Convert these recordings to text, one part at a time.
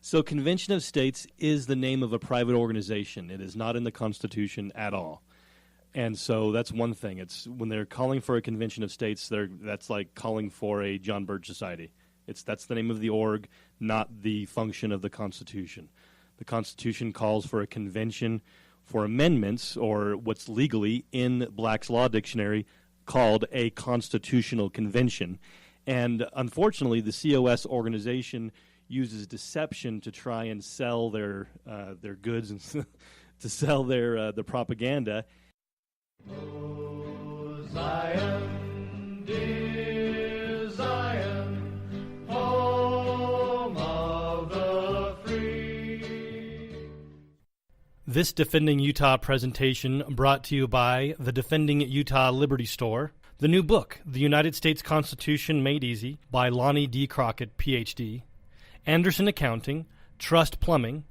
So Convention of States is the name of a private organization. It is not in the Constitution at all. And so that's one thing. It's when they're calling for a Convention of States, that's like calling for a John Birch Society. That's the name of the org, not the function of the Constitution. The Constitution calls for a convention for amendments, or what's legally in Black's Law Dictionary called a constitutional convention. And unfortunately, the COS organization uses deception to try and sell their goods and to sell their propaganda. Oh, Zion, dear Zion, home of the free. This Defending Utah presentation brought to you by the Defending Utah Liberty Store, the new book, The United States Constitution Made Easy, by Lonnie D. Crockett, Ph.D., Anderson Accounting, Trust Plumbing,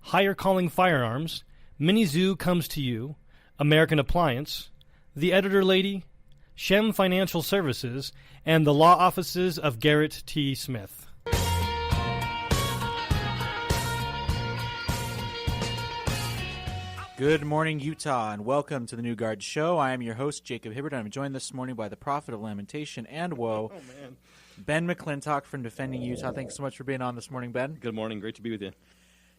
Higher Calling Firearms, Mini Zoo Comes to You, American Appliance, The Editor Lady, Shem Financial Services, and the law offices of Garrett T. Smith. Good morning, Utah, and welcome to the New Guard Show. I am your host, Jacob Hibbard, and I'm joined this morning by the prophet of lamentation and woe, Ben McClintock from Defending Utah. Thanks so much for being on this morning, Ben. Good morning. Great to be with you.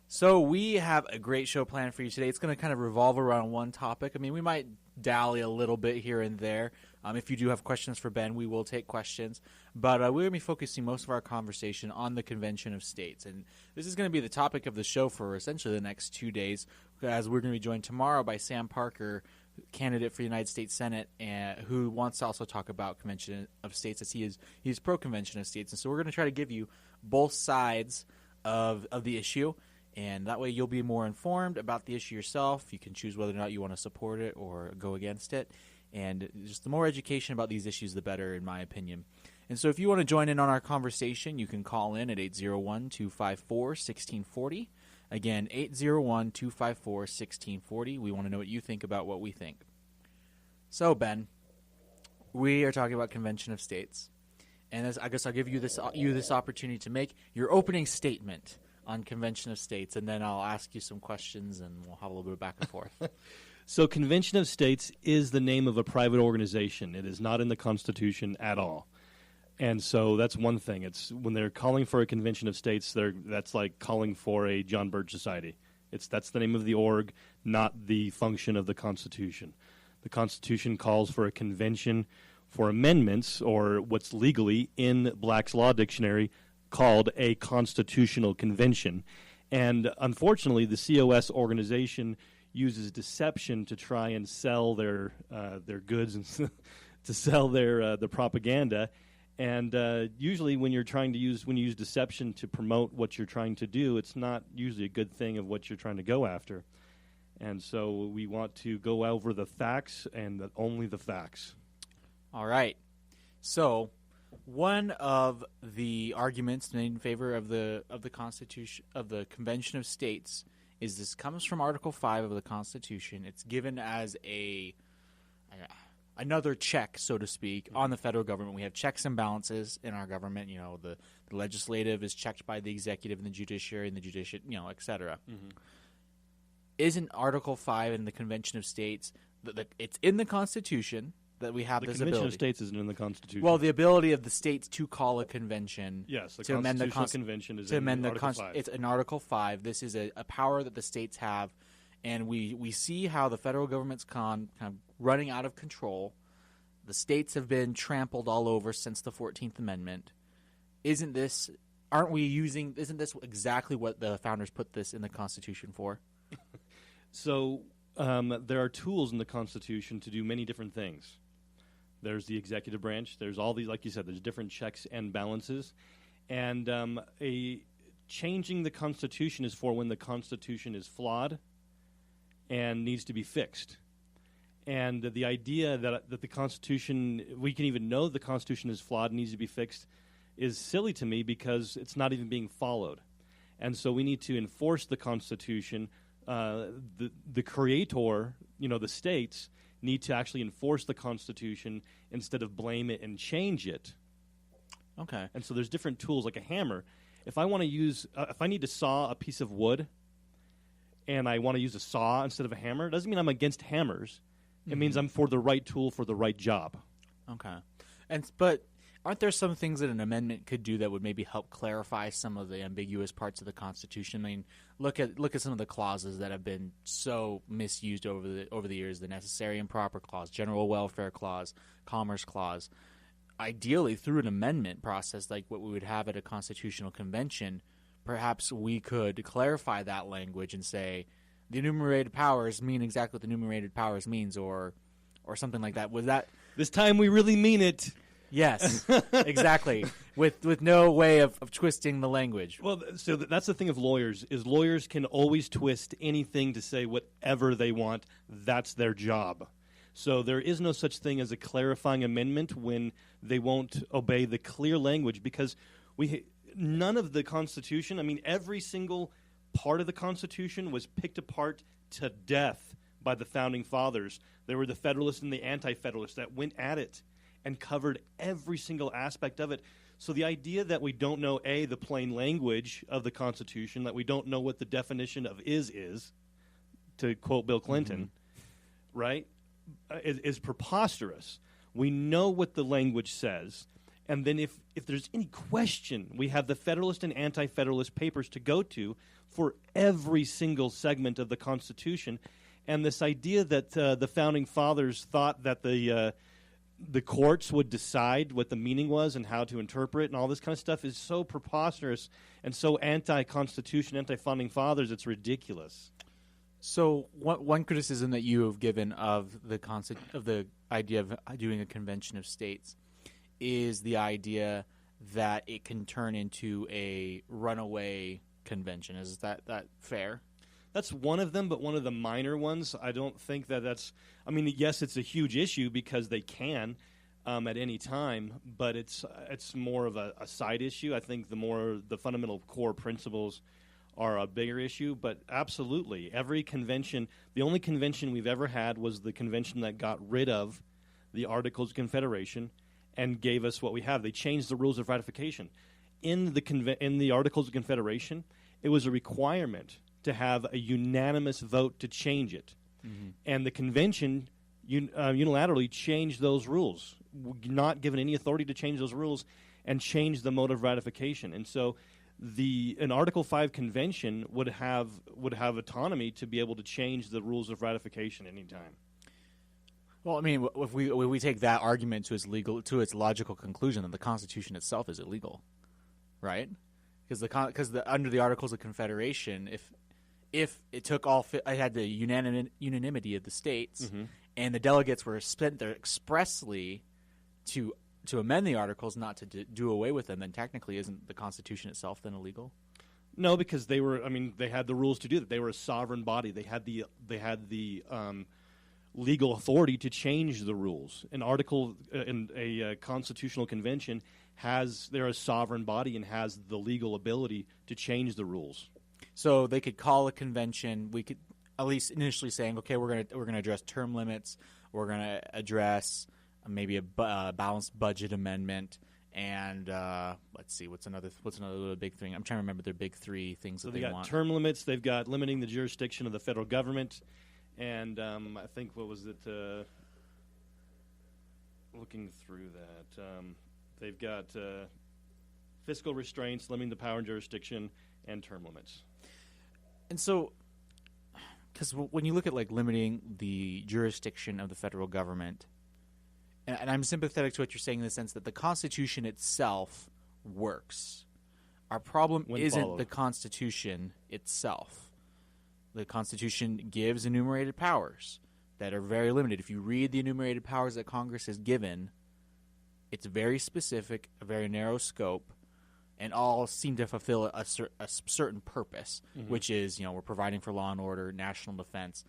So we have a great show planned for you today. It's going to kind of revolve around one topic. I mean, we might dally a little bit here and there. If you do have questions for Ben, we will take questions. But we're going to be focusing most of our conversation on the Convention of States. And this is going to be the topic of the show for essentially the next 2 days, as we're going to be joined tomorrow by Sam Parker, candidate for the United States Senate, who wants to also talk about Convention of States, as he's pro-Convention of States. And so we're going to try to give you both sides of the issue. And that way you'll be more informed about the issue yourself. You can choose whether or not you want to support it or go against it. And just the more education about these issues, the better, in my opinion. And so if you want to join in on our conversation, you can call in at 801-254-1640. Again, 801-254-1640. We want to know what you think about what we think. So, Ben, we are talking about Convention of States. And I guess I'll give you this opportunity to make your opening statement on Convention of States, and then I'll ask you some questions, and we'll have a little bit of back and forth. So Convention of States is the name of a private organization. It is not in the Constitution at all. And so that's one thing. It's when they're calling for a Convention of States, that's like calling for a John Birch Society. That's the name of the org, not the function of the Constitution. The Constitution calls for a convention for amendments, or what's legally in Black's Law Dictionary called a constitutional convention. And unfortunately, the COS organization uses deception to try and sell their goods and to sell the propaganda. And usually when you use deception to promote what you're trying to do, it's not usually a good thing of what you're trying to go after. And so we want to go over the facts and only the facts. All right. So one of the arguments made in favor of the Constitution of the Convention of States is this comes from Article 5 of the Constitution. It's given as another check, so to speak, on the federal government. We have checks and balances in our government. You know, the legislative is checked by the executive and the judiciary and the et cetera. Mm-hmm. Isn't Article 5 in the Convention of States it's in the Constitution that we have this ability? The Convention of States isn't in the Constitution. Well, the ability of the states to call a convention. Yes, the to amend the Convention is to in amend Article 5. It's in Article 5. This is a power that the states have, and we see how the federal government's kind of running out of control. The states have been trampled all over since the 14th Amendment. Isn't this exactly what the founders put this in the Constitution for? So there are tools in the Constitution to do many different things. There's the executive branch. There's all these, like you said, there's different checks and balances. And changing the Constitution is for when the Constitution is flawed and needs to be fixed. And the idea that the Constitution, we can even know the Constitution is flawed and needs to be fixed, is silly to me because it's not even being followed. And so we need to enforce the Constitution. The creator, the states, need to actually enforce the Constitution instead of blame it and change it. Okay. And so there's different tools, like a hammer. if I want to use, if I need to saw a piece of wood, and I want to use a saw instead of a hammer, it doesn't mean I'm against hammers. It means I'm for the right tool for the right job. Okay. But aren't there some things that an amendment could do that would maybe help clarify some of the ambiguous parts of the Constitution? I mean, look at some of the clauses that have been so misused over the years: the necessary and proper clause, general welfare clause, commerce clause. Ideally, through an amendment process like what we would have at a constitutional convention, perhaps we could clarify that language and say the enumerated powers mean exactly what the enumerated powers means, or something like that. Was that This time we really mean it. Yes, exactly. With no way of twisting the language. Well, so that's the thing of lawyers, is lawyers can always twist anything to say whatever they want. That's their job. So there is no such thing as a clarifying amendment when they won't obey the clear language, because none of the Constitution, I mean, every single part of the Constitution was picked apart to death by the Founding Fathers. There were the Federalists and the Anti-Federalists that went at it and covered every single aspect of it. So the idea that we don't know, A, the plain language of the Constitution, that we don't know what the definition of is, to quote Bill Clinton, right, is preposterous. We know what the language says, and then if there's any question, we have the Federalist and Anti-Federalist papers to go to for every single segment of the Constitution. And this idea that the Founding Fathers thought that the courts would decide what the meaning was and how to interpret and all this kind of stuff is so preposterous and so anti-Constitution, anti-Founding Fathers, it's ridiculous. So one criticism that you have given of the idea of doing a convention of states is the idea that it can turn into a runaway convention. Is that fair? That's one of them, but one of the minor ones. I don't think that's. I mean, yes, it's a huge issue because they can at any time, but it's more of a side issue. I think the fundamental core principles are a bigger issue, but absolutely, every convention. The only convention we've ever had was the convention that got rid of the Articles of Confederation and gave us what we have. They changed the rules of ratification. In the Articles of Confederation, it was a requirement to have a unanimous vote to change it. Mm-hmm. And the convention unilaterally changed those rules, not given any authority to change those rules, and changed the mode of ratification. And so an Article 5 convention would have autonomy to be able to change the rules of ratification anytime. Well, I mean, if we take that argument to its logical conclusion, then the Constitution itself is illegal, right? Because under the Articles of Confederation, if it took I had the unanimity of the states, mm-hmm. and the delegates were spent there expressly to amend the articles, not to do away with them, then technically isn't the Constitution itself then illegal? No, because they had the rules to do that. They were a sovereign body. They had the legal authority to change the rules. An article in a constitutional convention they're a sovereign body and has the legal ability to change the rules. So they could call a convention. We could at least initially saying, okay, we're gonna address term limits. We're gonna address maybe a balanced budget amendment, and let's see, what's another little big thing? I'm trying to remember their big three things that they want. They've got term limits. They've got limiting the jurisdiction of the federal government, and I think what was it? Looking through that, they've got fiscal restraints, limiting the power and jurisdiction, and term limits. And so, because when you look at like limiting the jurisdiction of the federal government, and I'm sympathetic to what you're saying in the sense that the Constitution itself works. Our problem isn't the Constitution itself. The Constitution gives enumerated powers that are very limited. If you read the enumerated powers that Congress has given, it's very specific, a very narrow scope, and all seem to fulfill a certain purpose, mm-hmm. which is, we're providing for law and order, national defense.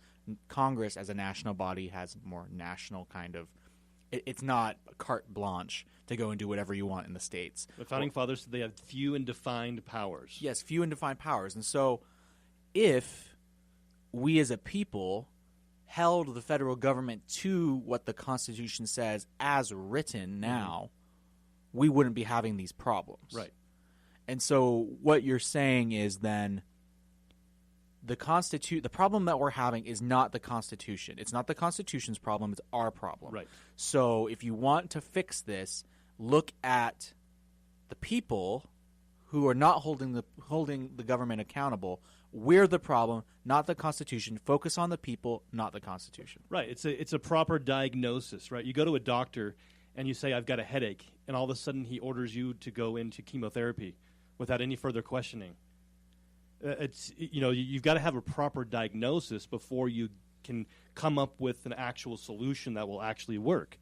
Congress, as a national body, has more national kind of. It's not carte blanche to go and do whatever you want in the states. The Founding Fathers said they had few and defined powers. Yes, few and defined powers. And so if we as a people held the federal government to what the Constitution says as written now, we wouldn't be having these problems. Right. And so what you're saying is then the problem that we're having is not the Constitution. It's not the Constitution's problem. It's our problem. Right. So if you want to fix this, look at the people who are not holding the government accountable. We're the problem, not the Constitution. Focus on the people, not the Constitution. Right. It's a proper diagnosis, right? You go to a doctor and you say, I've got a headache, and all of a sudden he orders you to go into chemotherapy without any further questioning. You've got to have a proper diagnosis before you can come up with an actual solution that will actually work.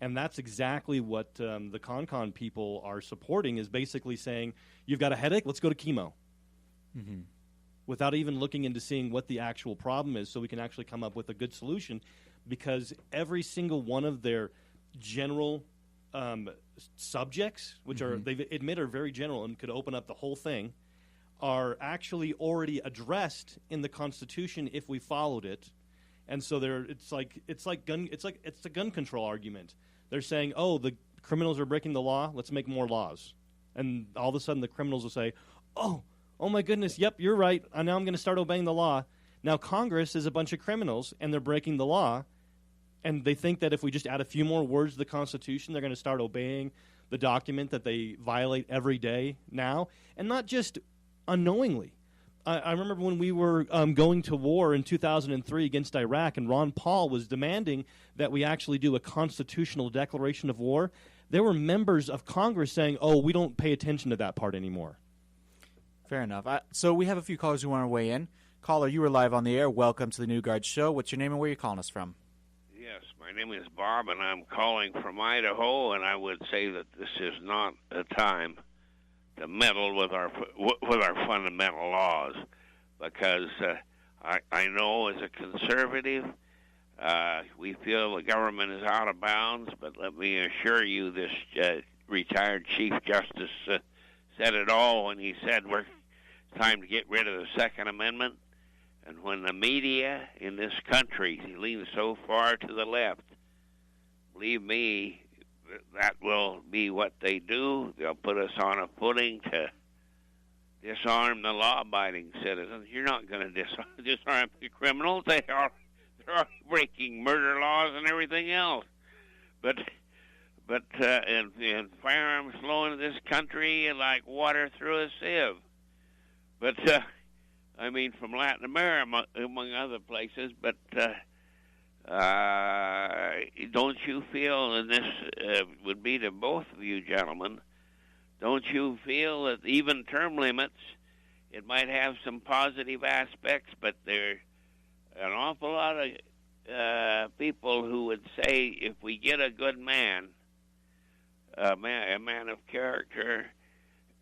And that's exactly what the CONCON people are supporting, is basically saying, you've got a headache, let's go to chemo. Mm-hmm. Without even looking into seeing what the actual problem is, so we can actually come up with a good solution, because every single one of their general subjects, which are, they admit are very general and could open up the whole thing, are actually already addressed in the Constitution if we followed it. And so it's a gun control argument. They're saying, oh, the criminals are breaking the law, let's make more laws. And all of a sudden the criminals will say, oh my goodness, yep, you're right, now I'm going to start obeying the law. Now Congress is a bunch of criminals and they're breaking the law, and they think that if we just add a few more words to the Constitution, they're going to start obeying the document that they violate every day now, and not just unknowingly. I remember when we were going to war in 2003 against Iraq, and Ron Paul was demanding that we actually do a constitutional declaration of war. There were members of Congress saying, oh, we don't pay attention to that part anymore. Fair enough. So we have a few callers who want to weigh in. Caller, you were live on the air. Welcome to the New Guard Show. What's your name and where are you calling us from? Yes, my name is Bob, and I'm calling from Idaho, and I would say that this is not a time to meddle with our fundamental laws, because I know as a conservative we feel the government is out of bounds, but let me assure you this retired Chief Justice said it all when he said it's time to get rid of the Second Amendment. And when the media in this country leans so far to the left, believe me, that will be what they do. They'll put us on a footing to disarm the law-abiding citizens. You're not going to disarm the criminals. They're already breaking murder laws and everything else. But and firearms flow into this country like water through a sieve. But I mean, from Latin America, among other places. But don't you feel, and this would be to both of you gentlemen, don't you feel that even term limits, it might have some positive aspects, but there are an awful lot of people who would say, if we get a good man, a man of character,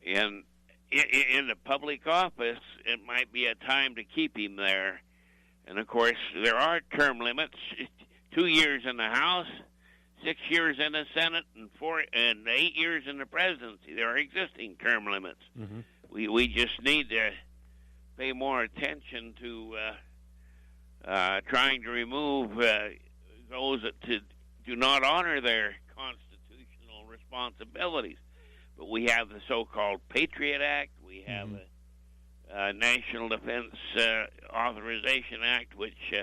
in the public office, it might be a time to keep him there. And, of course, there are term limits, 2 years in the House, 6 years in the Senate, and 8 years in the presidency. There are existing term limits. Mm-hmm. We just need to pay more attention to trying to remove those that do not honor their constitutional responsibilities. But we have the so-called Patriot Act. We have a National Defense Authorization Act, which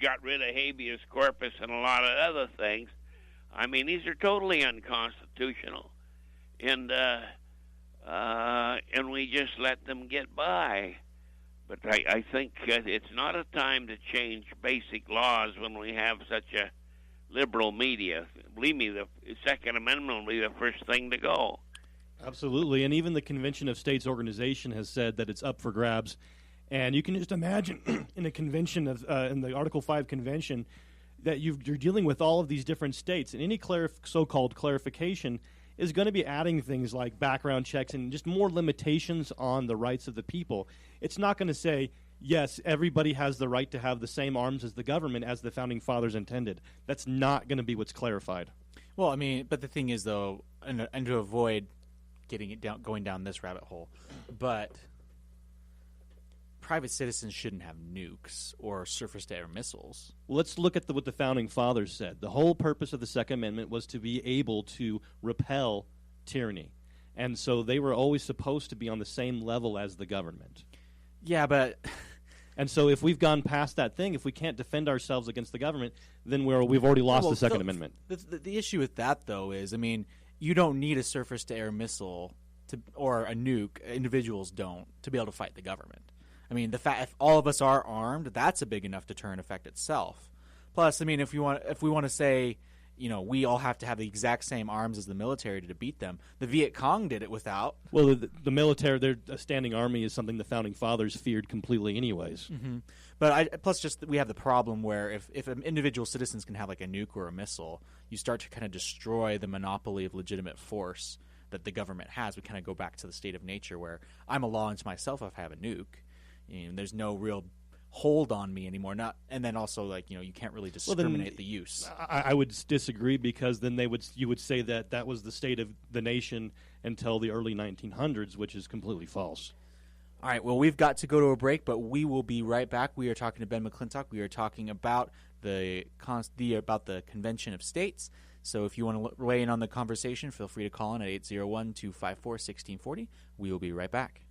got rid of habeas corpus and a lot of other things. I mean, these are totally unconstitutional, and we just let them get by. But I think it's not a time to change basic laws when we have such a liberal media. Believe me, the Second Amendment will be the first thing to go. Absolutely, and even the Convention of States organization has said that it's up for grabs. And you can just imagine in a convention in the Article 5 convention that you're dealing with all of these different states, and any so-called clarification is going to be adding things like background checks and just more limitations on the rights of the people. It's not going to say, yes, everybody has the right to have the same arms as the government as the Founding Fathers intended. That's not going to be what's clarified. Well, I mean, but the thing is, though, and to avoid going down this rabbit hole, but private citizens shouldn't have nukes or surface-to-air missiles. Well, let's look at what the Founding Fathers said. The whole purpose of the Second Amendment was to be able to repel tyranny. And so they were always supposed to be on the same level as the government. Yeah, but And so if we've gone past that thing, if we can't defend ourselves against the government, then we've already lost the Second Amendment. The issue with that, though, is, I mean, you don't need a surface-to-air missile or a nuke. Individuals don't, to be able to fight the government. I mean, the fact if all of us are armed, that's a big enough deterrent effect itself. Plus, I mean, if we want to say, you know, we all have to have the exact same arms as the military to beat them, the Viet Cong did it without. Well, the military, a standing army is something the Founding Fathers feared completely anyways. Mm-hmm. But plus just we have the problem where if individual citizens can have like a nuke or a missile, you start to kind of destroy the monopoly of legitimate force that the government has. We kind of go back to the state of nature where I'm a law unto myself if I have a nuke. You know, there's no real hold on me anymore. And then also, like, you know, you can't really discriminate the use. I would disagree, because then you would say that was the state of the nation until the early 1900s, which is completely false. All right, well, we've got to go to a break, but we will be right back. We are talking to Ben McClintock. We are talking about about the Convention of States. So if you want to weigh in on the conversation, feel free to call in at 801-254-1640. We will be right back.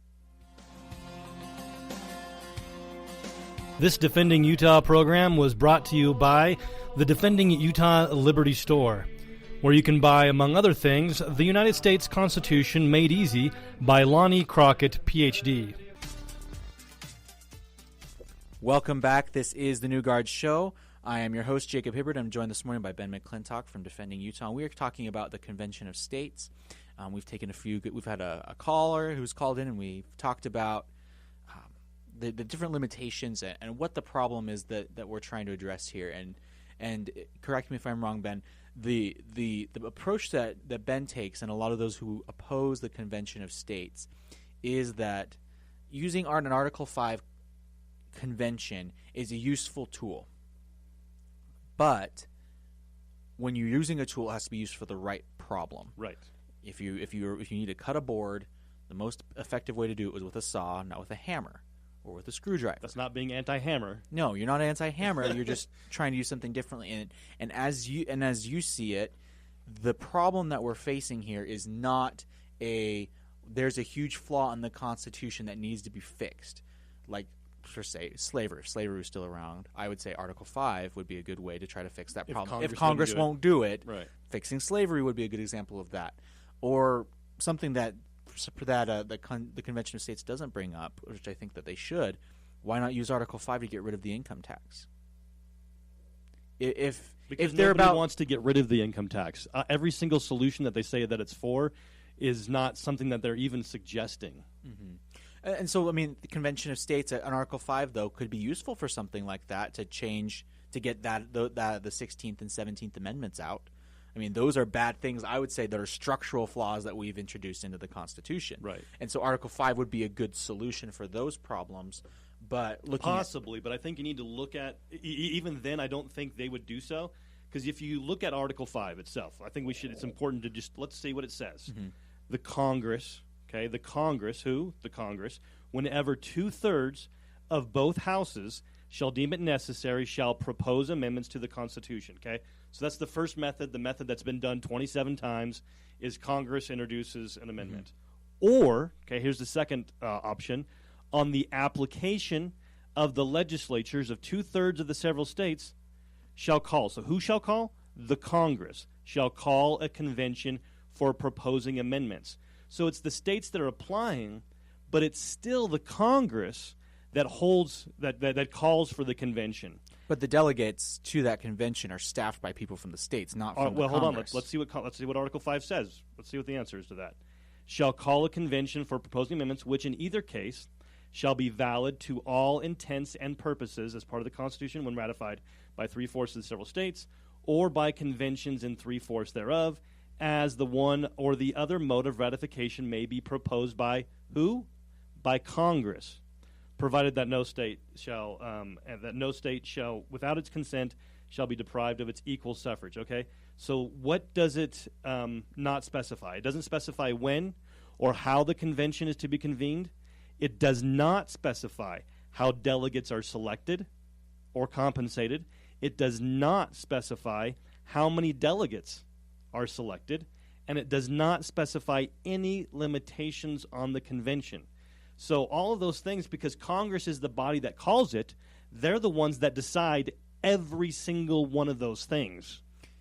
This Defending Utah program was brought to you by the Defending Utah Liberty Store, where you can buy, among other things, the United States Constitution Made Easy by Lonnie Crockett, Ph.D. Welcome back. This is the New Guard Show. I am your host, Jacob Hibbard. I'm joined this morning by Ben McClintock from Defending Utah. We are talking about the Convention of States. We've taken we've had a caller who's called in, and we've talked about the different limitations and what the problem is that we're trying to address here. And correct me if I'm wrong, Ben, the approach that Ben takes, and a lot of those who oppose the Convention of States, is that using an Article 5 convention is a useful tool. But when you're using a tool, it has to be used for the right problem. Right. If you need to cut a board, the most effective way to do it was with a saw, not with a hammer or with a screwdriver. That's not being anti-hammer. No, you're not anti-hammer. You're just trying to use something differently. And as you see it, the problem that we're facing here is not there's a huge flaw in the Constitution that needs to be fixed. Like, for say, slavery. If slavery was still around, I would say Article 5 would be a good way to try to fix that problem. If Congress won't do it, right. Fixing slavery would be a good example of that. Or something that the Convention of States doesn't bring up, which I think that they should. Why not use Article 5 to get rid of the income tax? Because nobody wants to get rid of the income tax. Every single solution that they say that it's for is not something that they're even suggesting. Mm-hmm. And so, I mean, the Convention of States on Article 5, though, could be useful for something like that, to get the 16th and 17th Amendments out. I mean, those are bad things, I would say, that are structural flaws that we've introduced into the Constitution. Right. And so Article 5 would be a good solution for those problems. But Possibly, but I think you need to look at, even then, I don't think they would do so. Because if you look at Article 5 itself, I think it's important to let's see what it says. Mm-hmm. The Congress, okay, the Congress, whenever 2/3 of both houses shall deem it necessary, shall propose amendments to the Constitution, okay? So that's the first method. The method that's been done 27 times is Congress introduces an amendment. Mm-hmm. Or, okay, here's the second option, on the application of the legislatures of 2/3 of the several states shall call. So who shall call? The Congress shall call a convention for proposing amendments. So it's the states that are applying, but it's still the Congress that holds that calls for the convention. But the delegates to that convention are staffed by people from the states, not from the Congress. Hold on. Let's see what Article 5 says. Let's see what the answer is to that. Shall call a convention for proposing amendments, which in either case shall be valid to all intents and purposes as part of the Constitution when ratified by 3/4 of the several states, or by conventions in 3/4 thereof, as the one or the other mode of ratification may be proposed by who? By Congress, provided that no state shall, without its consent, shall be deprived of its equal suffrage. Okay, so what does it not specify? It doesn't specify when or how the convention is to be convened. It does not specify how delegates are selected or compensated. It does not specify how many delegates are selected, and it does not specify any limitations on the convention. So all of those things, because Congress is the body that calls it, they're the ones that decide every single one of those things.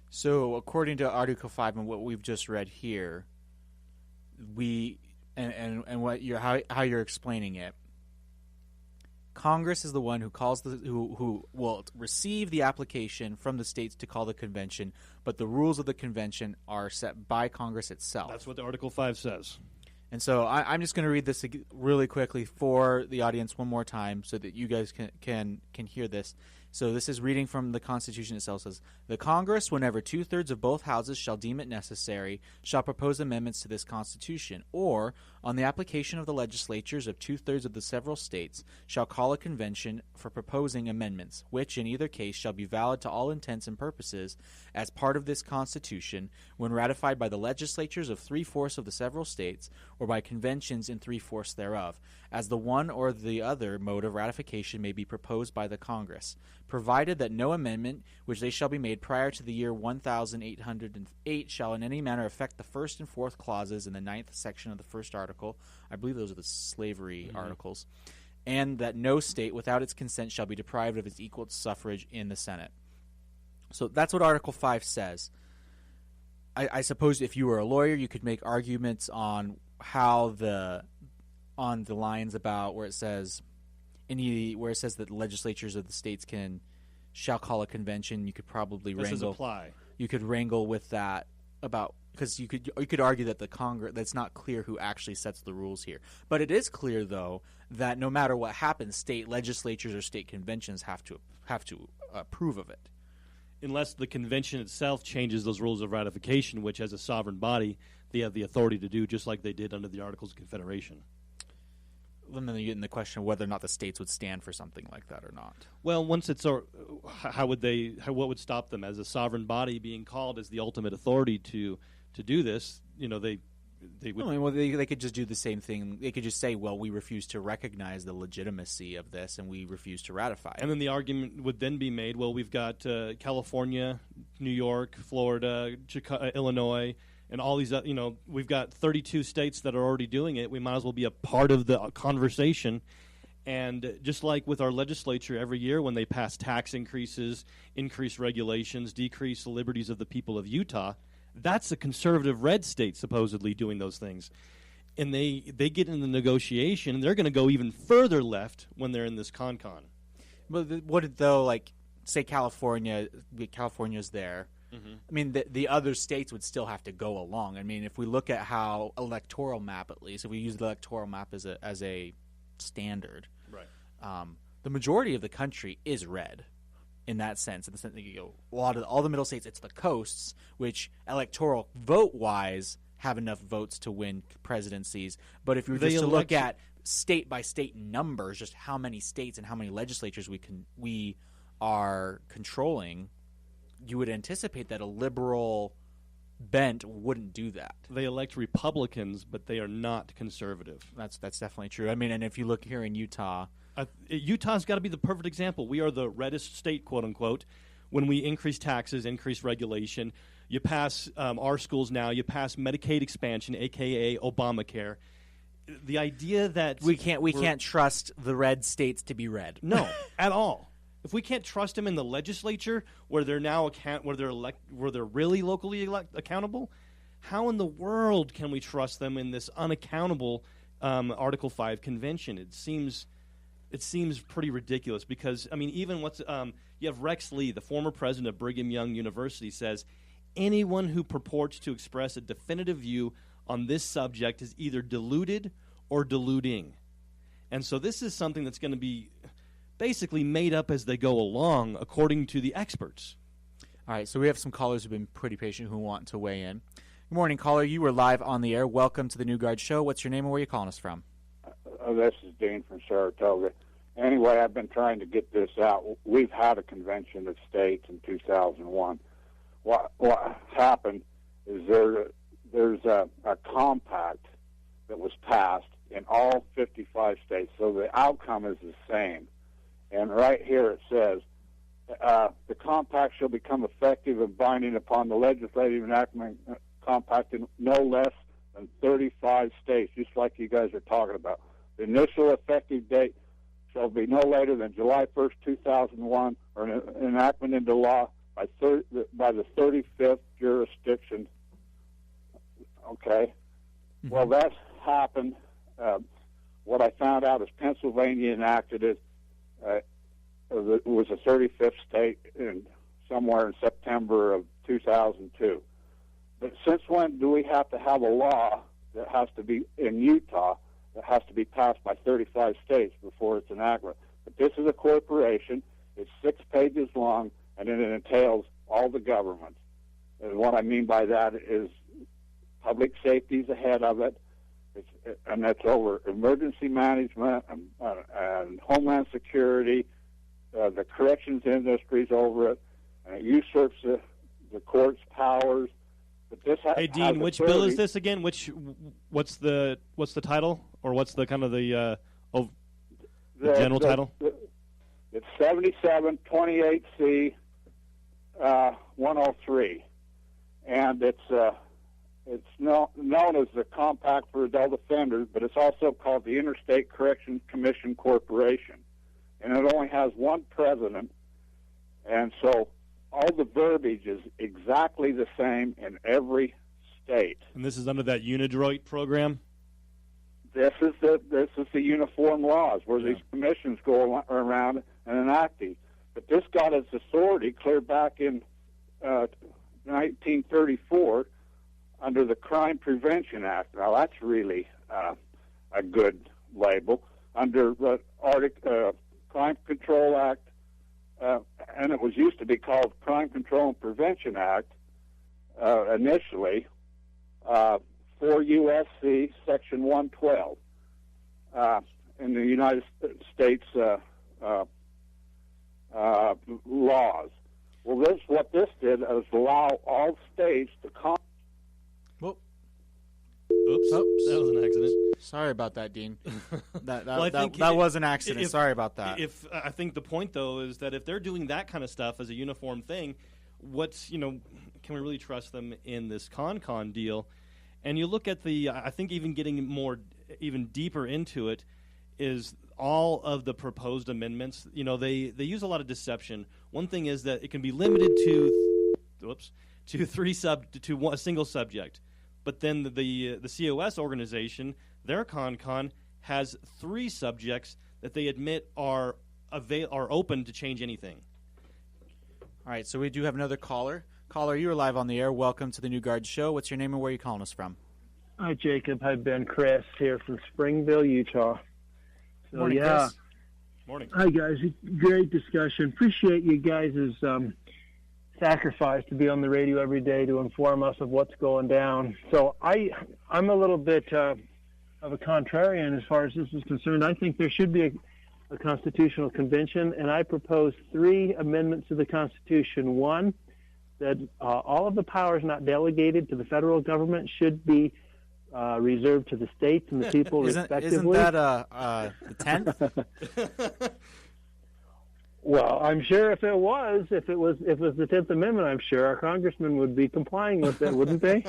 So according to Article 5 and what we've just read here, and what how you're explaining it, Congress is the one who calls who will receive the application from the states to call the convention, but the rules of the convention are set by Congress itself. That's what the Article 5 says. And so I'm just going to read this really quickly for the audience one more time so that you guys can hear this. So this is reading from the Constitution itself. It says, "The Congress, whenever 2/3 of both houses shall deem it necessary, shall propose amendments to this Constitution, or, on the application of the legislatures of 2/3 of the several states, shall call a convention for proposing amendments, which in either case shall be valid to all intents and purposes as part of this Constitution, when ratified by the legislatures of 3/4 of the several states, or by conventions in 3/4 thereof, as the one or the other mode of ratification may be proposed by the Congress, provided that no amendment which they shall be made prior to the year 1808 shall in any manner affect the first and fourth clauses in the 9th section of the first article." I believe those are the slavery articles. "And that no state without its consent shall be deprived of its equal suffrage in the Senate." So that's what Article 5 says. I suppose if you were a lawyer, you could make arguments on how on the lines about where it says that the legislatures of the states shall call a convention. You could probably You could wrangle with that because you could argue that the Congress, that's not clear who actually sets the rules here. But it is clear though that no matter what happens, state legislatures or state conventions have to approve of it. Unless the convention itself changes those rules of ratification, which as a sovereign body, they have the authority to do, just like they did under the Articles of Confederation. And then you get in the question of whether or not the states would stand for something like that or not. Well, once it's what would stop them as a sovereign body being called as the ultimate authority to do this? You know, they would. I mean, well, they could just do the same thing. They could just say, "Well, we refuse to recognize the legitimacy of this, and we refuse to ratify." And then the argument would then be made, "Well, we've got California, New York, Florida, Illinois." And all these, we've got 32 states that are already doing it. We might as well be a part of the conversation. And just like with our legislature every year when they pass tax increases, increase regulations, decrease the liberties of the people of Utah, that's a conservative red state supposedly doing those things. And they get in the negotiation, and they're going to go even further left when they're in this con-con. But what though, like, say California's there. Mm-hmm. I mean, the other states would still have to go along. I mean, if we look at how electoral map, at least, if we use the electoral map as a standard, right? The majority of the country is red in that sense. In the sense that you go, all the middle states, it's the coasts, which electoral vote-wise have enough votes to win presidencies. But if you were just to look at state-by-state numbers, just how many states and how many legislatures we are controlling, you would anticipate that a liberal bent wouldn't do that. They elect Republicans, but they are not conservative. That's definitely true. I mean, and if you look here in Utah, Utah's got to be the perfect example. We are the reddest state, quote unquote. When we increase taxes, increase regulation, you pass our schools now. You pass Medicaid expansion, aka Obamacare. The idea that we can't trust the red states to be red. No, at all. If we can't trust them in the legislature, where they're now where they're really locally accountable, how in the world can we trust them in this unaccountable Article 5 convention? It seems pretty ridiculous because I mean, even you have Rex Lee, the former president of Brigham Young University, says anyone who purports to express a definitive view on this subject is either deluded or deluding, and so this is something that's going to be basically made up as they go along, according to the experts. All right, so we have some callers who've been pretty patient who want to weigh in. Good morning, caller. You were live on the air. Welcome to the New Guard Show. What's your name and where are you calling us from? This is Dean from Saratoga. Anyway, I've been trying to get this out. We've had a convention of states in 2001. What happened is there's a compact that was passed in all 55 states, so the outcome is the same. And right here it says, the compact shall become effective and binding upon the legislative enactment compact in no less than 35 states, just like you guys are talking about. The initial effective date shall be no later than July 1st, 2001, or an enactment into law by the 35th jurisdiction. Okay. Mm-hmm. Well, that's happened. What I found out is Pennsylvania enacted it. It was a 35th state somewhere in September of 2002. But since when do we have to have a law that has to be in Utah that has to be passed by 35 states before it's enacted? But this is a corporation. It's 6 pages long, and it entails all the governments. And what I mean by that is public safety is ahead of it, and that's over emergency management and homeland security. The corrections industry is over it, and it usurps the court's powers. But this Hey, Dean, which bill is this again? What's the title, or what's the kind of the general title? It's 7728C 103, and it's known as the Compact for Adult Offenders, but it's also called the Interstate Corrections Commission Corporation, and it only has one president, and so all the verbiage is exactly the same in every state. And this is under that Unidroit program? This is the uniform laws where these commissions go around and enact these. But this got its authority clear back in 1934 under the Crime Prevention Act. Now that's really a good label. Under the Crime Control Act, and it was used to be called Crime Control and Prevention Act initially, 4 U.S.C. Section 112 in the United States laws. Well, what this did is allow all states to Oops, that was an accident. Sorry about that, Dean. That Well, was an accident. Sorry about that. I think the point, though, is that if they're doing that kind of stuff as a uniform thing, can we really trust them in this con deal? And you look at I think even getting even deeper into it is all of the proposed amendments. They use a lot of deception. One thing is that it can be limited to a single subject. But then the COS organization, their con has 3 subjects that they admit are open to change anything. All right, so we do have another caller. Caller, you are live on the air. Welcome to the New Guard Show. What's your name and where are you calling us from? Hi, Jacob. Hi, Ben. Chris here from Springville, Utah. So, Morning, Chris. Morning. Hi, guys. Great discussion. Appreciate you guys' sacrifice to be on the radio every day to inform us of what's going down. So I'm a little bit of a contrarian as far as this is concerned. I think there should be a constitutional convention, and I propose 3 amendments to the Constitution. One, that all of the powers not delegated to the federal government should be reserved to the states and the people respectively. Isn't that the 10th? Well, I'm sure if it was the 10th Amendment, I'm sure our congressmen would be complying with it, wouldn't they?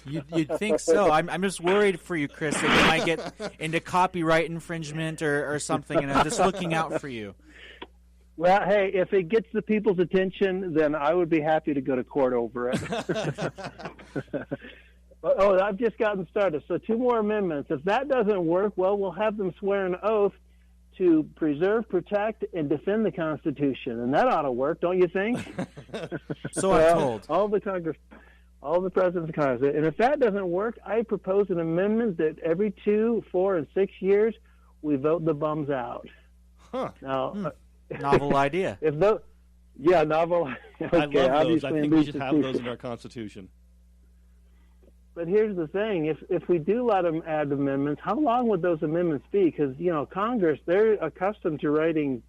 You'd think so. I'm just worried for you, Chris, that you might get into copyright infringement or something, and I'm just looking out for you. Well, hey, if it gets the people's attention, then I would be happy to go to court over it. I've just gotten started. So 2 more amendments. If that doesn't work, well, we'll have them swear an oath to preserve, protect, and defend the Constitution, and that ought to work, don't you think? So I'm told. All the presidents of Congress. And if that doesn't work, I propose an amendment that every 2, 4, and 6 years we vote the bums out. Huh. Now, Novel idea. Novel. Okay, I love those. I think we should have those Constitution. in our Constitution. But here's the thing: if we do let them add amendments, how long would those amendments be? Because Congress, they're accustomed to writing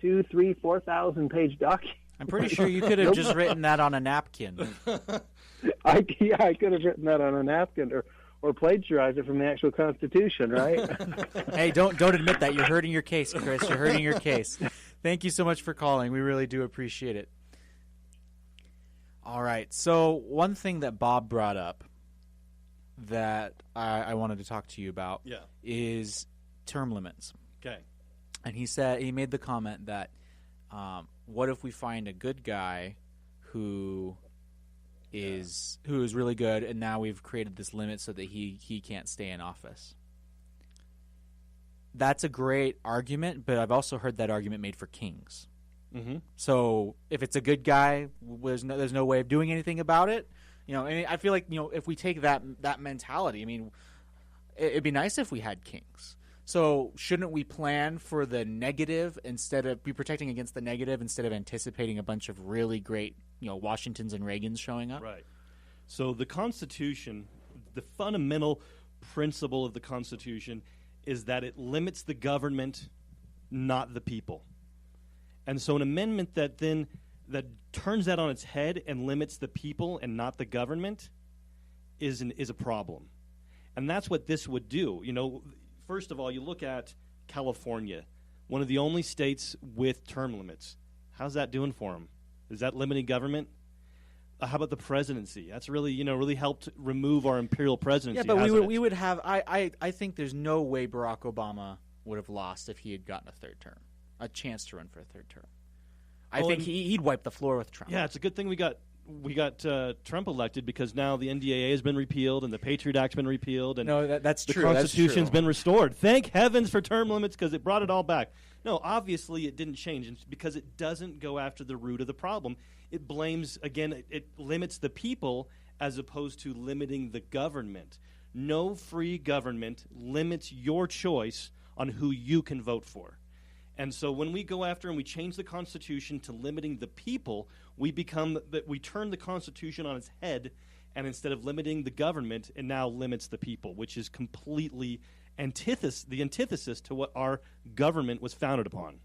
2,000, 3,000, 4,000 page documents. I'm pretty sure you could have just written that on a napkin. I could have written that on a napkin or plagiarized it from the actual Constitution, right? Hey, don't admit that. You're hurting your case, Chris. You're hurting your case. Thank you so much for calling. We really do appreciate it. All right. So one thing that Bob brought up that I wanted to talk to you about Yeah. is term limits. Okay. And he made the comment that what if we find a good guy who is really good, and now we've created this limit so that he can't stay in office. That's a great argument, but I've also heard that argument made for kings. Mm-hmm. So if it's a good guy, there's no way of doing anything about it. And I feel like if we take that mentality, I mean, it'd be nice if we had kings. So shouldn't we plan for the negative instead of be protecting against the negative instead of anticipating a bunch of really great Washingtons and Reagans showing up? Right. So the Constitution, the fundamental principle of the Constitution is that it limits the government, not the people. And so an amendment that turns that on its head and limits the people and not the government is a problem. And that's what this would do. First of all, you look at California, one of the only states with term limits. How's that doing for them? Is that limiting government? How about the presidency? That's really helped remove our imperial presidency. Yeah, but we would have. I think there's no way Barack Obama would have lost if he had gotten a chance to run for a third term. I think he'd wipe the floor with Trump. Yeah, it's a good thing we got Trump elected, because now the NDAA has been repealed and the Patriot Act's been repealed, and that's the true. Constitution's been restored. Thank heavens for term limits, because it brought it all back. No, obviously it didn't change, because it doesn't go after the root of the problem. It blames, again, it limits the people as opposed to limiting the government. No free government limits your choice on who you can vote for. And so when we go after and we change the Constitution to limiting the people, we turn the Constitution on its head, and instead of limiting the government, it now limits the people, which is completely the antithesis to what our government was founded upon.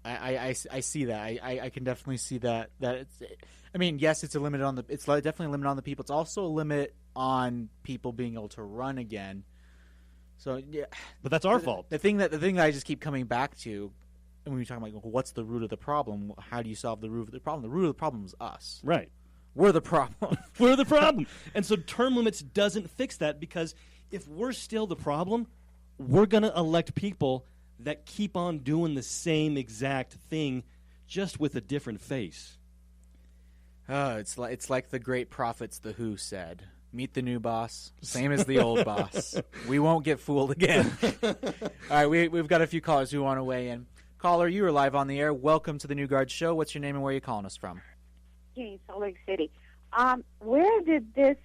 I see that. I can definitely see that. Yes, it's a limit on it's definitely a limit on the people. It's also a limit on people being able to run again. So yeah, but that's our fault. The thing that I just keep coming back to, and when you're talking about what's the root of the problem, how do you solve the root of the problem? The root of the problem is us. Right. We're the problem. We're the problem. And so term limits doesn't fix that, because if we're still the problem, we're going to elect people that keep on doing the same exact thing, just with a different face. It's like the great prophets, the Who said. Meet the new boss, same as the old boss. We won't get fooled again. All right, we've got a few callers who want to weigh in. Caller, you are live on the air. Welcome to the New Guard Show. What's your name and where are you calling us from? Okay, Salt Lake City. Where did this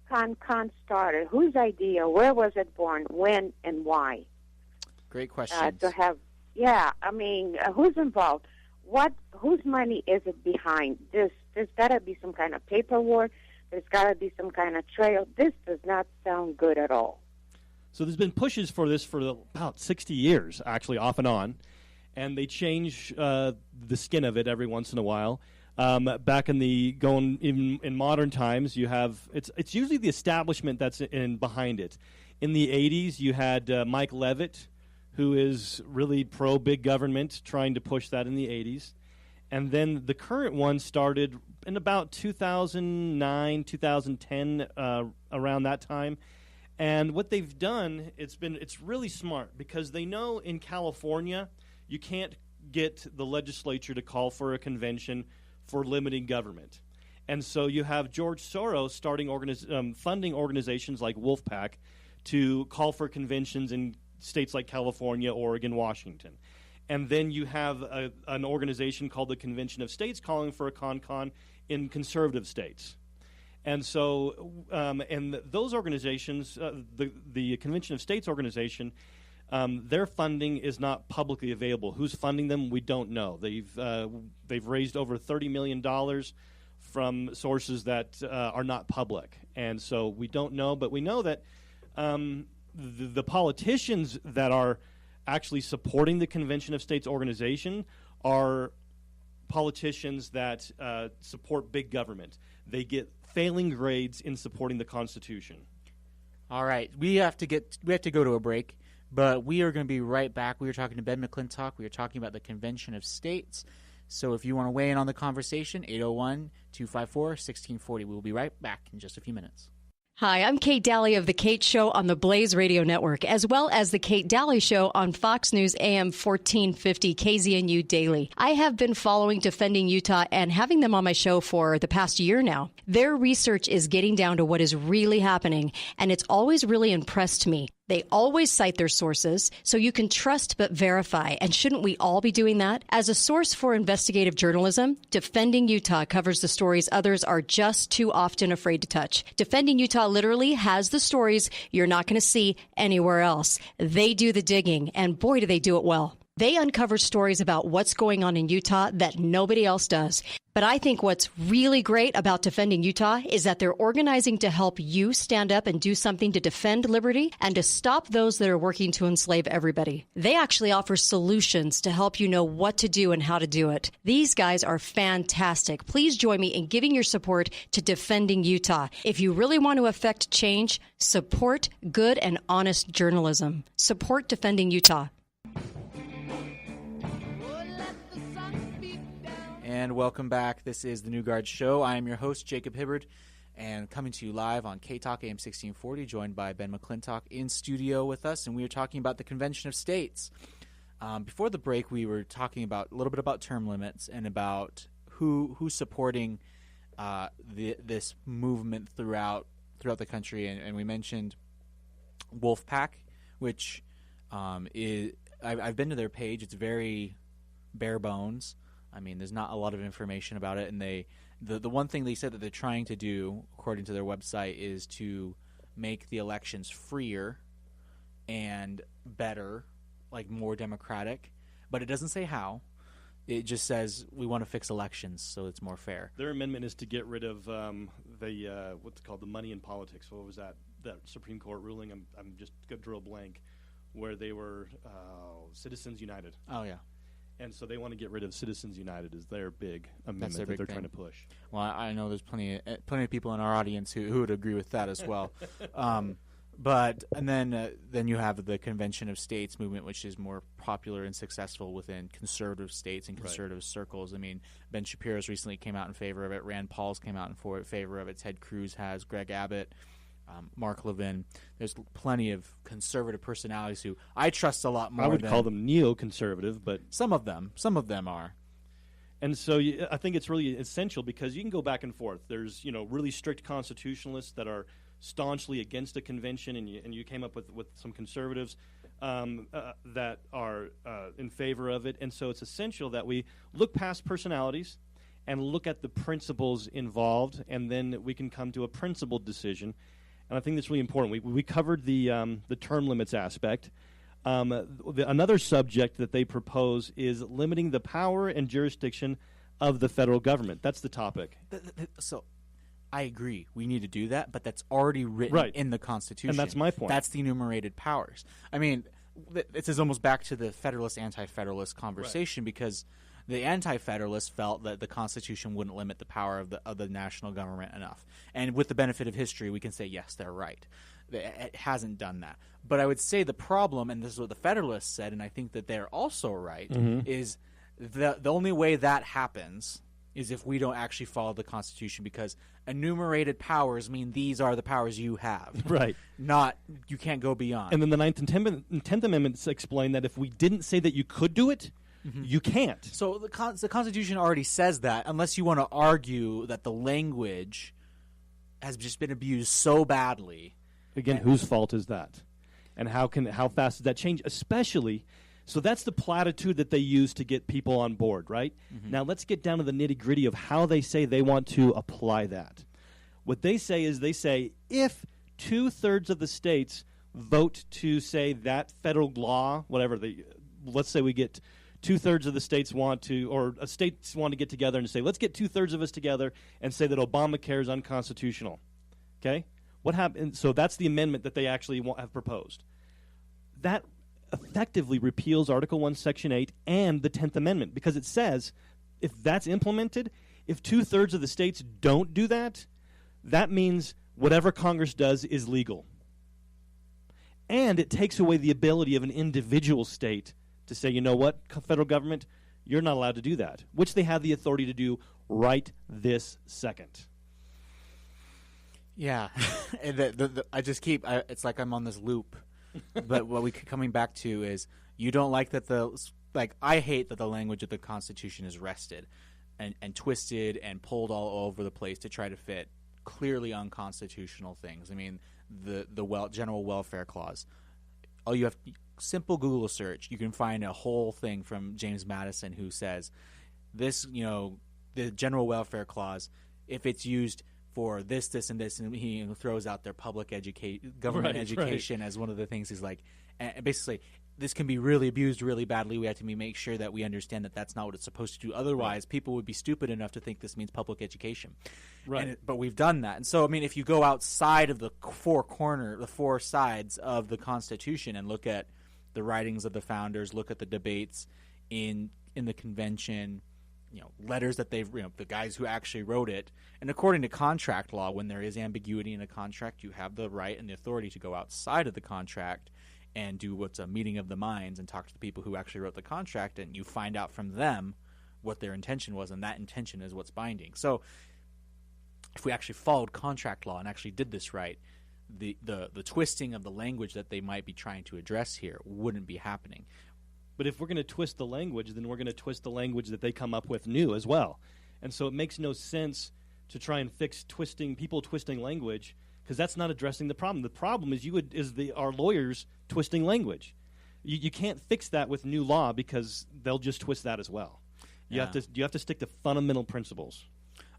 con started? Whose idea? Where was it born? When and why? Great question. Who's involved? Whose money is it behind? There's got to be some kind of paperwork. There's got to be some kind of trail. This does not sound good at all. So there's been pushes for this for about 60 years, actually, off and on. And they change the skin of it every once in a while. Back in modern times, you have it's usually the establishment that's behind it. In the 80s, you had Mike Leavitt, who is really pro big government, trying to push that in the 80s. And then the current one started in about 2009, 2010, around that time. And what they've done, it's really smart, because they know in California you can't get the legislature to call for a convention for limiting government. And so you have George Soros starting funding organizations like Wolfpack to call for conventions in states like California, Oregon, Washington. And then you have an organization called the Convention of States calling for a con in conservative states. And so, and those organizations, the Convention of States organization, their funding is not publicly available. Who's funding them? We don't know. They've raised over $30 million from sources that are not public, and so we don't know. But we know that the politicians that are actually supporting the Convention of States organization are politicians that support big government. They get failing grades in supporting the Constitution. All right, we have to go to a break, but we are going to be right back. We were talking to Ben McClintock. We were talking about the Convention of States. So if you want to weigh in on the conversation, 801-254-1640. We'll be right back in just a few minutes. Hi, I'm Kate Daly of The Kate Show on the Blaze Radio Network, as well as The Kate Daly Show on Fox News AM 1450 KZNU Daily. I have been following Defending Utah and having them on my show for the past year now. Their research is getting down to what is really happening, and it's always really impressed me. They always cite their sources, so you can trust but verify. And shouldn't we all be doing that? As a source for investigative journalism, Defending Utah covers the stories others are just too often afraid to touch. Defending Utah literally has the stories you're not going to see anywhere else. They do the digging, and boy, do they do it well. They uncover stories about what's going on in Utah that nobody else does. But I think what's really great about Defending Utah is that they're organizing to help you stand up and do something to defend liberty and to stop those that are working to enslave everybody. They actually offer solutions to help you know what to do and how to do it. These guys are fantastic. Please join me in giving your support to Defending Utah. If you really want to affect change, support good and honest journalism. Support Defending Utah. And welcome back. This is the New Guard Show. I am your host, Jacob Hibbard, and coming to you live on K-Talk AM 1640, joined by Ben McClintock in studio with us, and we are talking about the Convention of States. Before the break, we were talking about a little bit about term limits and about who's supporting this movement throughout the country, and we mentioned Wolfpack, which is I've been to their page. It's very bare bones. I mean, there's not a lot of information about it, and the one thing they said that they're trying to do, according to their website, is to make the elections freer and better, like more democratic. But it doesn't say how. It just says we want to fix elections so it's more fair. Their amendment is to get rid of what's called the money in politics. What was that Supreme Court ruling? I'm just going to draw a blank, where they were Citizens United. Oh yeah. And so they want to get rid of Citizens United as their big amendment that they're trying to push. Well, I know there's plenty of people in our audience who would agree with that as well. But then you have the Convention of States movement, which is more popular and successful within conservative states and conservative circles. I mean, Ben Shapiro's recently came out in favor of it. Rand Paul's came out in favor of it. Ted Cruz has. Greg Abbott. Mark Levin. There's plenty of conservative personalities who I trust a lot more. I would call them neoconservative, but some of them are. And so I think it's really essential because you can go back and forth. There's really strict constitutionalists that are staunchly against a convention, and you came up with some conservatives that are in favor of it. And so it's essential that we look past personalities and look at the principles involved, and then we can come to a principled decision. And I think that's really important. We covered the term limits aspect. Another subject that they propose is limiting the power and jurisdiction of the federal government. That's the topic. So I agree. We need to do that, but that's already written in the Constitution. And that's my point. That's the enumerated powers. I mean, this is almost back to the Federalist, anti-Federalist conversation because the anti-Federalists felt that the Constitution wouldn't limit the power of the national government enough. And with the benefit of history, we can say, yes, they're right. It hasn't done that. But I would say the problem, and this is what the Federalists said, and I think that they're also right, is the only way that happens is if we don't actually follow the Constitution, because enumerated powers mean these are the powers you have. Right. Not, you can't go beyond. And then the 9th and 10th Amendments explain that if we didn't say that you could do it, you can't. So the Constitution already says that, unless you want to argue that the language has just been abused so badly. Again, whose fault is that? And how fast does that change? Especially, so that's the platitude that they use to get people on board, right? Now let's get down to the nitty-gritty of how they say they want to apply that. What they say is if 2/3 of the states vote to say that federal law, whatever, let's say we get 2/3 of the states states want to get together and say, let's get 2/3 of us together and say that Obamacare is unconstitutional. Okay? What happened? So that's the amendment that they actually have proposed. That effectively repeals Article 1, Section 8 and the 10th Amendment, because it says if that's implemented, if 2/3 of the states don't do that, that means whatever Congress does is legal. And it takes away the ability of an individual state to say, you know what, federal government, You're not allowed to do that, which they have the authority to do right this second. Yeah, and I just keep. It's like I'm on this loop. But what we keep coming back to is you don't like that I hate that the language of the Constitution is wrested and twisted and pulled all over the place to try to fit clearly unconstitutional things. I mean, the general welfare clause. All you have simple Google search, you can find a whole thing from James Madison who says this. The general welfare clause, if it's used for this, and this, and he throws out their government education as one of the things. He's like, and basically, this can be really abused really badly. We have to make sure that we understand that that's not what it's supposed to do. Otherwise, people would be stupid enough to think this means public education. Right. But we've done that. And so, I mean, if you go outside of the four sides of the Constitution and look at the writings of the founders, look at the debates in the convention, letters that they've, the guys who actually wrote it. And according to contract law, when there is ambiguity in a contract, you have the right and the authority to go outside of the contract and do what's a meeting of the minds and talk to the people who actually wrote the contract, and you find out from them what their intention was, and that intention is what's binding. So if we actually followed contract law and actually did this right, the twisting of the language that they might be trying to address here wouldn't be happening. But if we're going to twist the language, then we're going to twist the language that they come up with new as well. And so it makes no sense to try and fix people twisting language, because that's not addressing the problem. The problem is our lawyers twisting language. You can't fix that with new law because they'll just twist that as well. You have to stick to fundamental principles.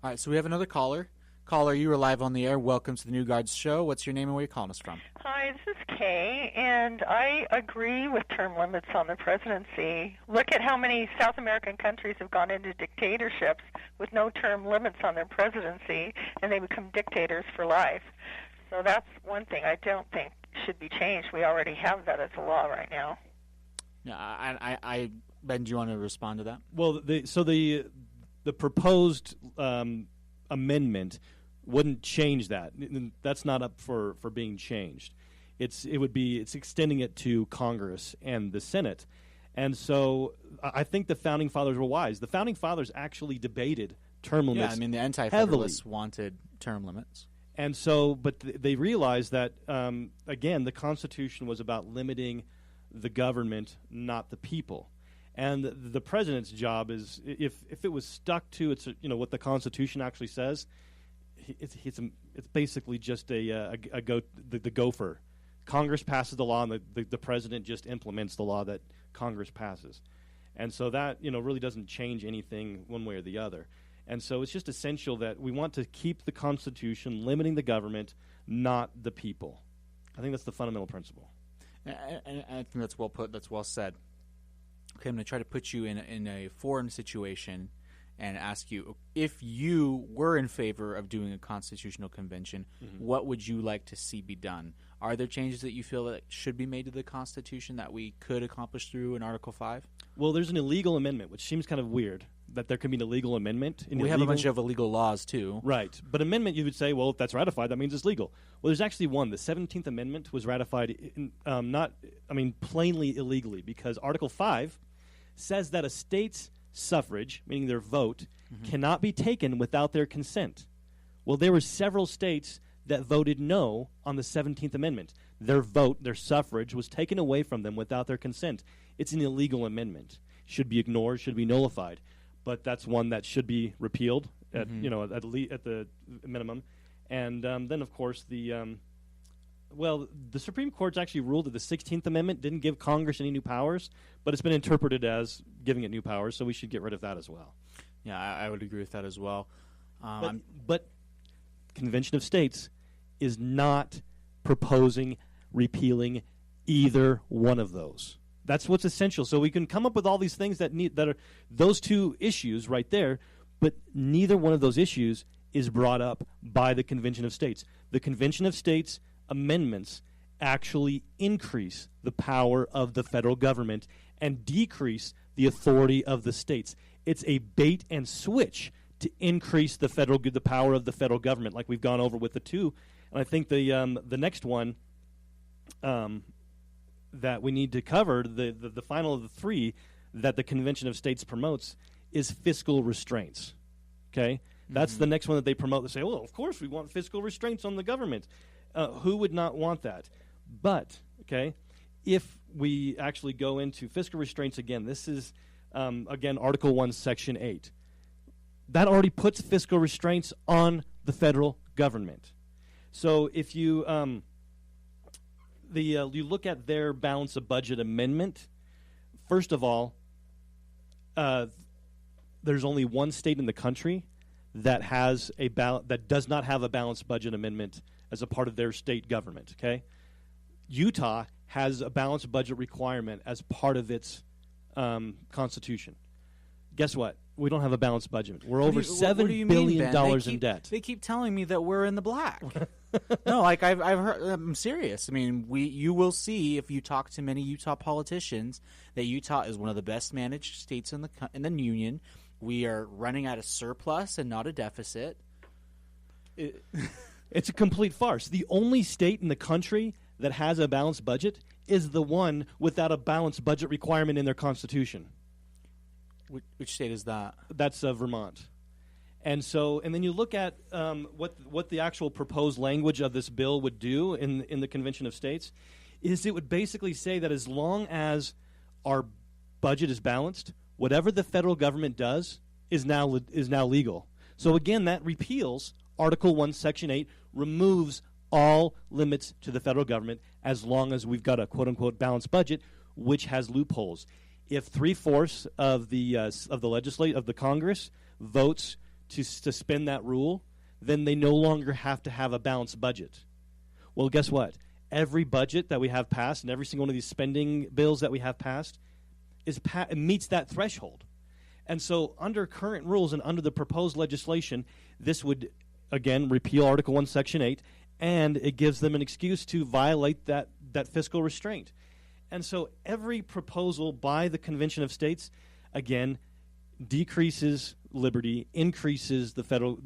All right, so we have another caller. Caller, you are live on the air. Welcome to the New Guards Show. What's your name and where are you calling us from? Hi, this is Kay, and I agree with term limits on the presidency. Look at how many South American countries have gone into dictatorships with no term limits on their presidency, and they become dictators for life. So that's one thing I don't think should be changed. We already have that as a law right now. Yeah, Ben, do you want to respond to that? Well, the proposed amendment wouldn't change that. That's not up for being changed. It's extending it to Congress and the Senate. And so I think the Founding Fathers were wise. The Founding Fathers actually debated term limits. Yeah, I mean, the Anti-Federalists wanted term limits. And so, but they realized that, again, the Constitution was about limiting the government, not the people. And the president's job is, if it was stuck to what the Constitution actually says, it's basically just the gopher. Congress passes the law, and the president just implements the law that Congress passes. And so that really doesn't change anything one way or the other. And so it's just essential that we want to keep the Constitution limiting the government, not the people. I think that's the fundamental principle. And I think that's well put. That's well said. Okay, I'm going to try to put you in a foreign situation and ask you, if you were in favor of doing a constitutional convention, what would you like to see be done? Are there changes that you feel that should be made to the Constitution that we could accomplish through an Article 5? Well, there's an illegal amendment, which seems kind of weird, that there could be an illegal amendment. We have a bunch of illegal laws, too. Right. But amendment, you would say, well, if that's ratified, that means it's legal. Well, there's actually one. The 17th Amendment was ratified plainly illegally, because Article 5 says that a state's suffrage, meaning their vote, cannot be taken without their consent. Well, there were several states that voted no on the 17th Amendment. Their vote, their suffrage, was taken away from them without their consent. It's an illegal amendment. Should be ignored, should be nullified. But that's one that should be repealed at the minimum. And then, of course, the Supreme Court's actually ruled that the 16th Amendment didn't give Congress any new powers, but it's been interpreted as giving it new powers, so we should get rid of that as well. Yeah, I would agree with that as well. But Convention of States is not proposing repealing either one of those. That's what's essential. So we can come up with all these things that are those two issues right there, but neither one of those issues is brought up by the Convention of States. The Convention of States amendments actually increase the power of the federal government and decrease the authority of the states. It's a bait and switch to increase the power of the federal government, like we've gone over with the two. And I think the next one that we need to cover, the final of the three, that the Convention of States promotes is fiscal restraints. Okay? That's the next one that they promote. They say, well, of course we want fiscal restraints on the government. Who would not want that? But, okay, if we actually go into fiscal restraints again, this is, again, Article 1, Section 8. That already puts fiscal restraints on the federal government. So if you you look at their balance of budget amendment, first of all, there's only one state in the country that has that does not have a balanced budget amendment as a part of their state government. Okay, Utah has a balanced budget requirement as part of its constitution. Guess what? We don't have a balanced budget. We're over $7 billion in debt. They keep telling me that we're in the black. No, like I've heard. I'm serious. I mean, you will see if you talk to many Utah politicians that Utah is one of the best managed states in the union. We are running at a surplus and not a deficit. It's a complete farce. The only state in the country that has a balanced budget is the one without a balanced budget requirement in their constitution. Which state is that? That's Vermont. And then you look at what the actual proposed language of this bill would do in the Convention of States, is it would basically say that as long as our budget is balanced, whatever the federal government does is now legal. So again, that repeals Article 1, Section 8, removes all limits to the federal government as long as we've got a quote-unquote balanced budget, which has loopholes. If 3/4 of the Congress votes to suspend that rule, then they no longer have to have a balanced budget. Well, guess what? Every budget that we have passed and every single one of these spending bills that we have passed meets that threshold. And so under current rules and under the proposed legislation, this would, again, repeal Article 1, Section 8, and it gives them an excuse to violate that fiscal restraint. And so every proposal by the Convention of States, again, decreases liberty, increases the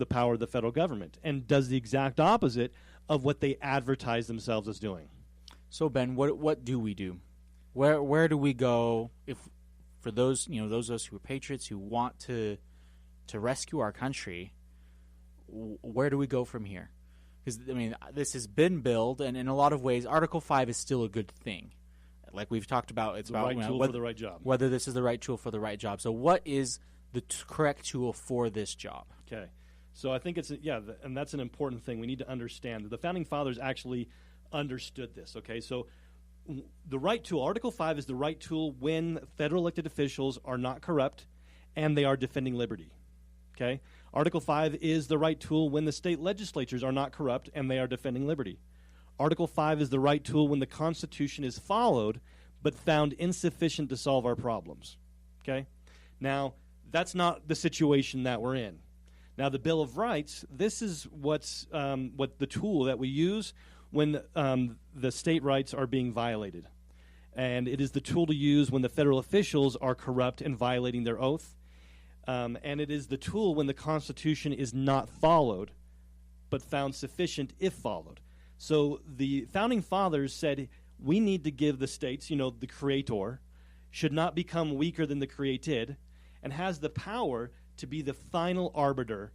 power of the federal government, and does the exact opposite of what they advertise themselves as doing. So Ben, what do we do? Where do we go for those those of us who are patriots who want to rescue our country? Where do we go from here? Because I mean, this has been billed, and in a lot of ways, Article 5 is still a good thing. Like we've talked about, it's the about right tool for the right job. Whether this is the right tool for the right job. So, what is the correct tool for this job? Okay, so I think and that's an important thing. We need to understand that the founding fathers actually understood this. Okay, so the right tool, Article 5, is the right tool when federal elected officials are not corrupt and they are defending liberty. Okay, Article 5 is the right tool when the state legislatures are not corrupt and they are defending liberty. Article 5 is the right tool when the Constitution is followed but found insufficient to solve our problems. Okay? Now, that's not the situation that we're in. Now, the Bill of Rights, this is what the tool that we use when the state rights are being violated. And it is the tool to use when the federal officials are corrupt and violating their oath. And it is the tool when the Constitution is not followed but found sufficient if followed. So the founding fathers said we need to give the states, the creator, should not become weaker than the created, and has the power to be the final arbiter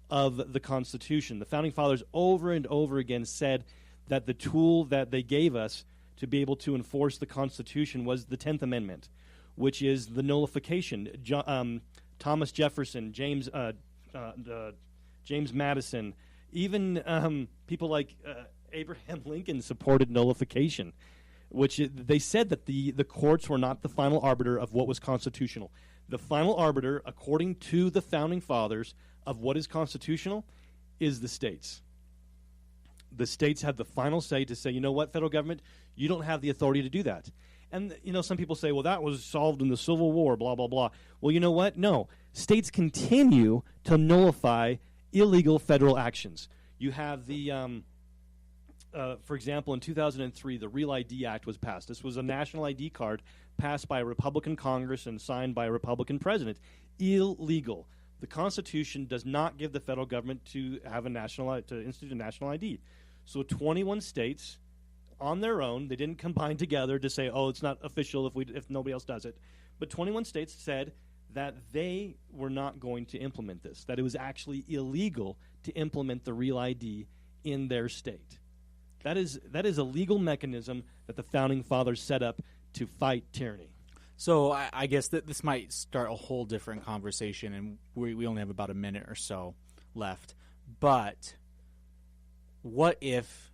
of the Constitution. The founding fathers over and over again said that the tool that they gave us to be able to enforce the Constitution was the 10th Amendment, which is the nullification. Thomas Jefferson, James Madison, even people like Abraham Lincoln supported nullification, which they said that the courts were not the final arbiter of what was constitutional. The final arbiter, according to the founding fathers, of what is constitutional is the states. The states have the final say to say, you know what, federal government, you don't have the authority to do that. And, some people say, well, that was solved in the Civil War, blah, blah, blah. Well, you know what? No. States continue to nullify illegal federal actions. You have the... for example, in 2003, the Real ID Act was passed. This was a national ID card passed by a Republican Congress and signed by a Republican president. Illegal. The Constitution does not give the federal government to have to institute a national ID. So 21 states on their own. They didn't combine together to say, oh, it's not official if nobody else does it. But 21 states said that they were not going to implement this, that it was actually illegal to implement the Real ID in their state. That is a legal mechanism that the Founding Fathers set up to fight tyranny. So I guess that this might start a whole different conversation, and we only have about a minute or so left. But what if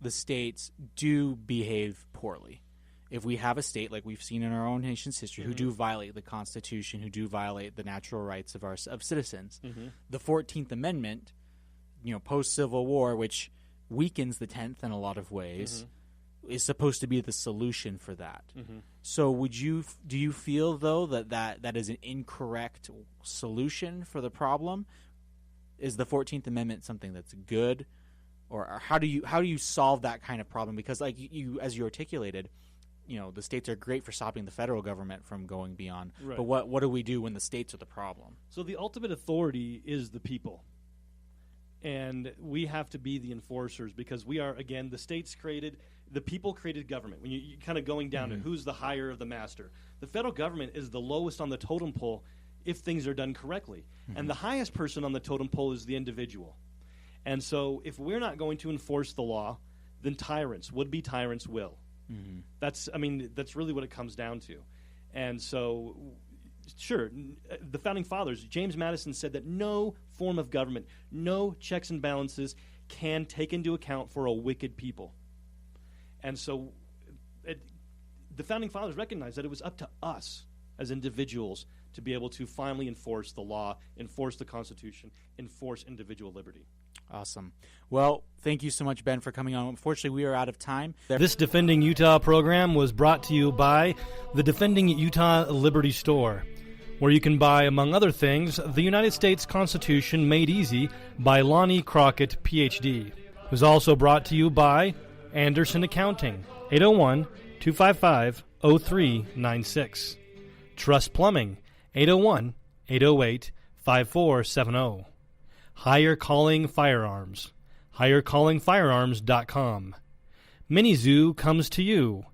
the states do behave poorly? If we have a state like we've seen in our own nation's history who do violate the Constitution, who do violate the natural rights of citizens, the 14th Amendment, post-Civil War, which weakens the 10th in a lot of ways, is supposed to be the solution for that. So do you feel, though, that is an incorrect solution for the problem? Is the 14th Amendment something that's good? Or how do you solve that kind of problem? Because like as you articulated, the states are great for stopping the federal government from going beyond. Right. But what do we do when the states are the problem? So the ultimate authority is the people. And we have to be the enforcers because we are, again, the people created government. When you kind of going down to who's the higher of the master. The federal government is the lowest on the totem pole if things are done correctly. And the highest person on the totem pole is the individual. And so if we're not going to enforce the law, then would-be tyrants will. That's really what it comes down to. And so, sure, the Founding Fathers, James Madison said that no form of government, no checks and balances can take into account for a wicked people. And so the Founding Fathers recognized that it was up to us as individuals to be able to finally enforce the law, enforce the Constitution, enforce individual liberty. Awesome. Well, thank you so much, Ben, for coming on. Unfortunately, we are out of time. This Defending Utah program was brought to you by the Defending Utah Liberty Store, where you can buy, among other things, the United States Constitution Made Easy by Lonnie Crockett, Ph.D. It was also brought to you by Anderson Accounting, 801-255-0396. Truss Plumbing, 801-808-5470. Higher Calling Firearms, highercallingfirearms.com. Mini Zoo comes to you,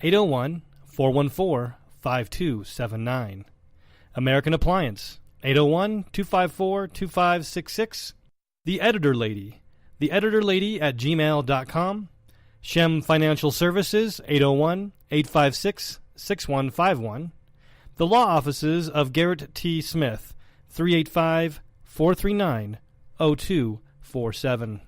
801-414-5279. American Appliance, 801-254-2566. The Editor Lady at gmail.com. Shem Financial Services, 801-856-6151. The Law Offices of Garrett T. Smith, 385-439-0247.